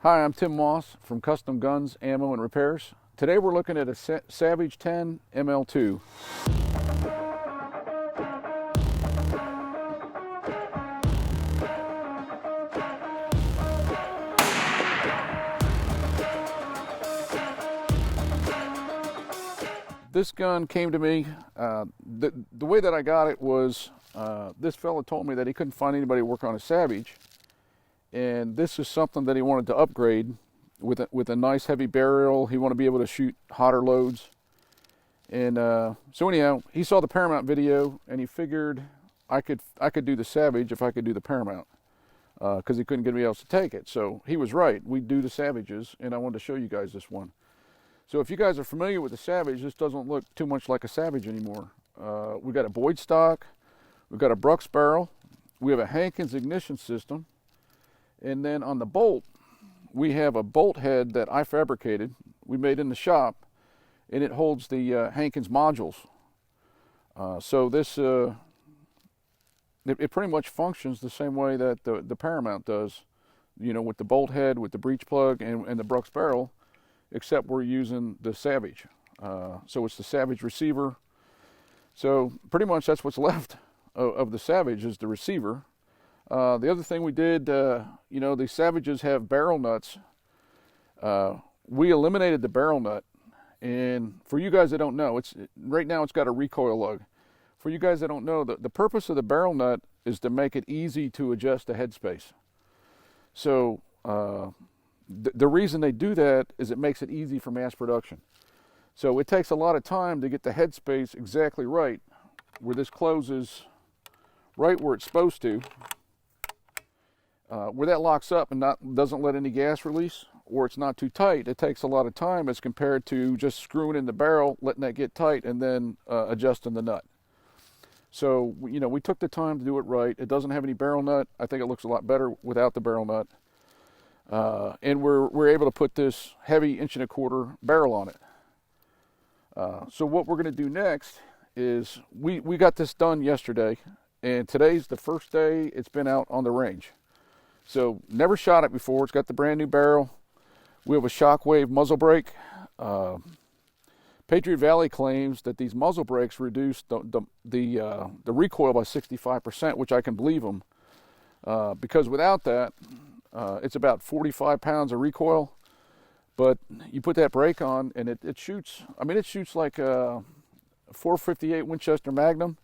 Hi, I'm Tim Moss from Custom Guns, Ammo, and Repairs. Today we're looking at a Savage 10ML-II. This gun came to me, the way that I got it was this fella told me that he couldn't find anybody to work on a Savage, and this is something that he wanted to upgrade with a nice heavy barrel. He wanted to be able to shoot hotter loads, and so anyhow, he saw the Paramount video and he figured I could do the Savage if I could do the Paramount, because he couldn't get anybody else to take it. So he was right. We do the Savages, and I wanted to show you guys this one. So if you guys are familiar with the Savage, this doesn't look too much like a Savage anymore. We've got a Boyd stock, we've got a Brooks barrel, we have a Hankins ignition system, and then on the bolt, we have a bolt head that I fabricated, we made in the shop, and it holds the Hankins modules. So this, it pretty much functions the same way that the Paramount does, you know, with the bolt head, with the breech plug, and the Brooks barrel, except we're using the Savage. So it's the Savage receiver. So pretty much that's what's left of the Savage is the receiver. The other thing we did, you know, the Savages have barrel nuts. We eliminated the barrel nut, and for you guys that don't know, right now it's got a recoil lug. For you guys that don't know, the purpose of the barrel nut is to make it easy to adjust the headspace. So the reason they do that is it makes it easy for mass production. So it takes a lot of time to get the headspace exactly right, where this closes right where it's supposed to. Where that locks up and doesn't let any gas release, or it's not too tight, it takes a lot of time as compared to just screwing in the barrel, letting that get tight, and then adjusting the nut. So, you know, we took the time to do it right. It doesn't have any barrel nut. I think it looks a lot better without the barrel nut. And we're able to put this heavy 1.25 inch barrel on it. So what we're going to do next is we got this done yesterday, and today's the first day it's been out on the range. So never shot it before. It's got the brand new barrel. We have a Shockwave muzzle brake. Patriot Valley claims that these muzzle brakes reduce the recoil by 65%, which I can believe them, because without that, it's about 45 pounds of recoil. But you put that brake on, and it shoots. I mean, it shoots like a .458 Winchester Magnum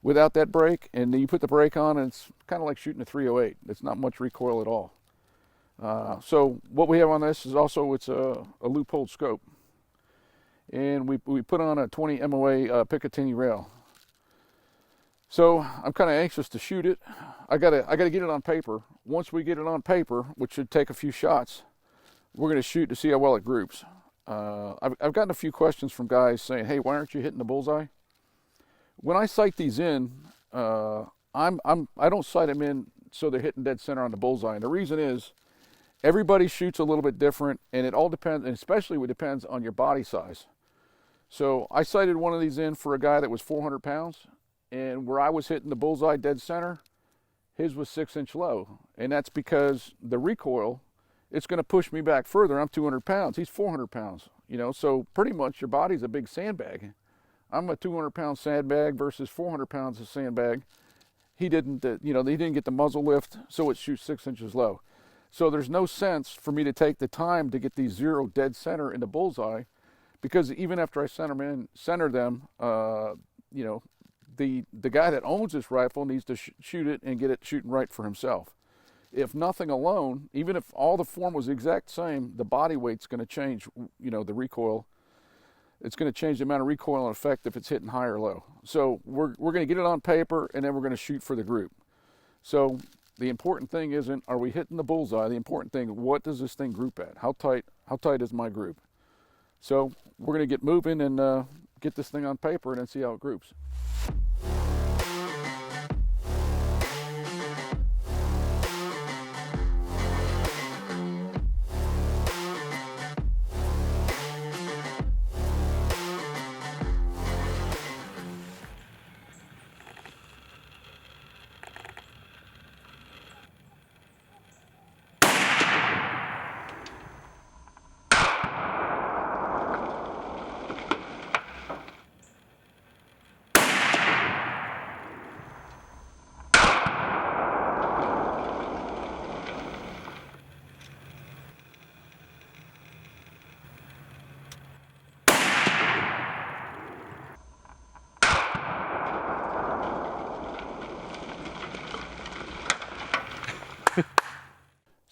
without that brake, and then you put the brake on, and it's kind of like shooting a .308. It's not much recoil at all. So what we have on this is also, it's a loophole scope, and we put on a 20 MOA Picatinny rail. So I'm kind of anxious to shoot it. I gotta get it on paper. Once we get it on paper, which should take a few shots, we're gonna shoot to see how well it groups. I've gotten a few questions from guys saying, "Hey, why aren't you hitting the bullseye?" When I sight these in, I don't sight them in so they're hitting dead center on the bullseye. And the reason is, everybody shoots a little bit different, and it all depends, and especially it depends on your body size. So I sighted one of these in for a guy that was 400 pounds, and where I was hitting the bullseye dead center, his was 6-inch low. And that's because the recoil, it's going to push me back further. I'm 200 pounds. He's 400 pounds. You know, so pretty much your body's a big sandbag. I'm a 200-pound sandbag versus 400 pounds of sandbag. He didn't, he didn't get the muzzle lift, so it shoots 6 inches low. So there's no sense for me to take the time to get these zero dead center in the bullseye, because even after I center them, the guy that owns this rifle needs to shoot it and get it shooting right for himself. If nothing alone, even if all the form was the exact same, the body weight's going to change, the recoil. It's going to change the amount of recoil and effect if it's hitting high or low. So we're going to get it on paper, and then we're going to shoot for the group. So the important thing isn't, are we hitting the bullseye? The important thing, what does this thing group at? How tight is my group? So we're going to get moving and get this thing on paper and then see how it groups.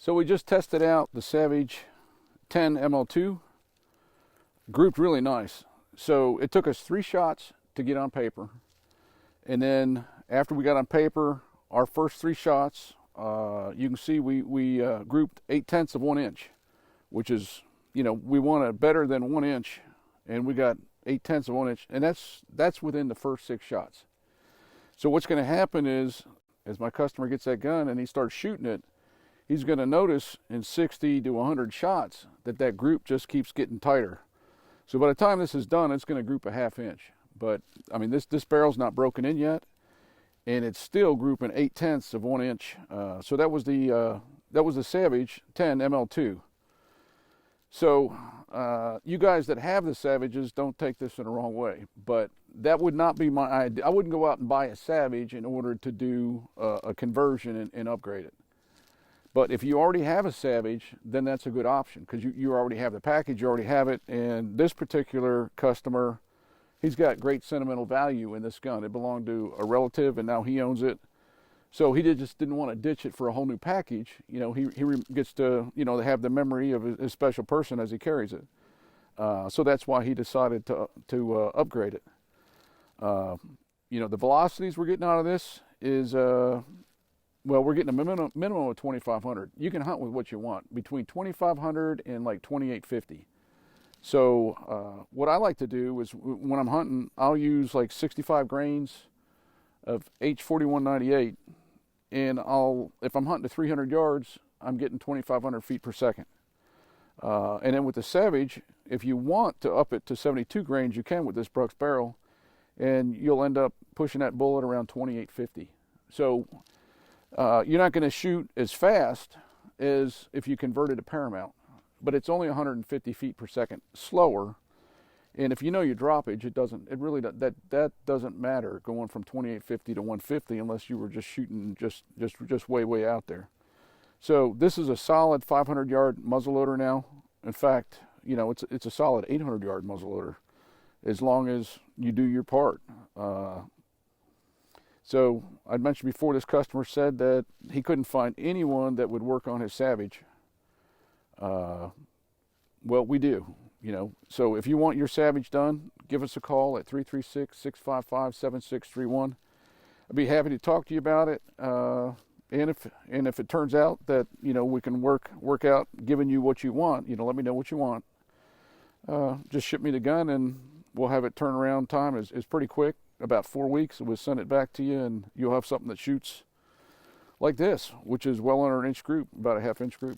So we just tested out the Savage 10ML-II, grouped really nice. So it took us 3 shots to get on paper. And then after we got on paper, our first 3 shots, you can see we grouped 8/10 of 1 inch, which is, we want a better than 1 inch, and we got 8/10 of 1 inch, and that's within the first 6 shots. So what's going to happen is, as my customer gets that gun and he starts shooting it, he's going to notice in 60 to 100 shots that group just keeps getting tighter. So by the time this is done, it's going to group a 1/2 inch. But I mean, this barrel's not broken in yet, and it's still grouping 8/10 of 1 inch. So that was the Savage 10ML-II. So you guys that have the Savages, don't take this in the wrong way, but that would not be my idea. I wouldn't go out and buy a Savage in order to do a conversion and upgrade it. But if you already have a Savage, then that's a good option, because you already have the package, you already have it, and this particular customer, he's got great sentimental value in this gun. It belonged to a relative, and now he owns it. So he just didn't want to ditch it for a whole new package. He gets to, have the memory of a special person as he carries it. So that's why he decided to upgrade it. The velocities we're getting out of this is, we're getting a minimum of 2,500. You can hunt with what you want, between 2,500 and like 2,850. So what I like to do is, when I'm hunting, I'll use like 65 grains of H4198, and if I'm hunting to 300 yards, I'm getting 2,500 feet per second. And then with the Savage, if you want to up it to 72 grains, you can with this Brooks barrel, and you'll end up pushing that bullet around 2,850. So you're not going to shoot as fast as if you converted to Paramount, but it's only 150 feet per second slower. And if you know your droppage, that doesn't matter going from 2850 to 150 unless you were just shooting just way out there. So this is a solid 500-yard muzzleloader now. In fact, it's a solid 800-yard muzzleloader as long as you do your part. So I mentioned before, this customer said that he couldn't find anyone that would work on his Savage. Well, we do. So if you want your Savage done, give us a call at 336-655-7631. I'd be happy to talk to you about it. And if it turns out that, we can work out giving you what you want, let me know what you want. Just ship me the gun, and we'll have it turnaround time is pretty quick, about 4 weeks. We'll send it back to you, and you'll have something that shoots like this, which is well under an inch group, about a 1/2 inch group.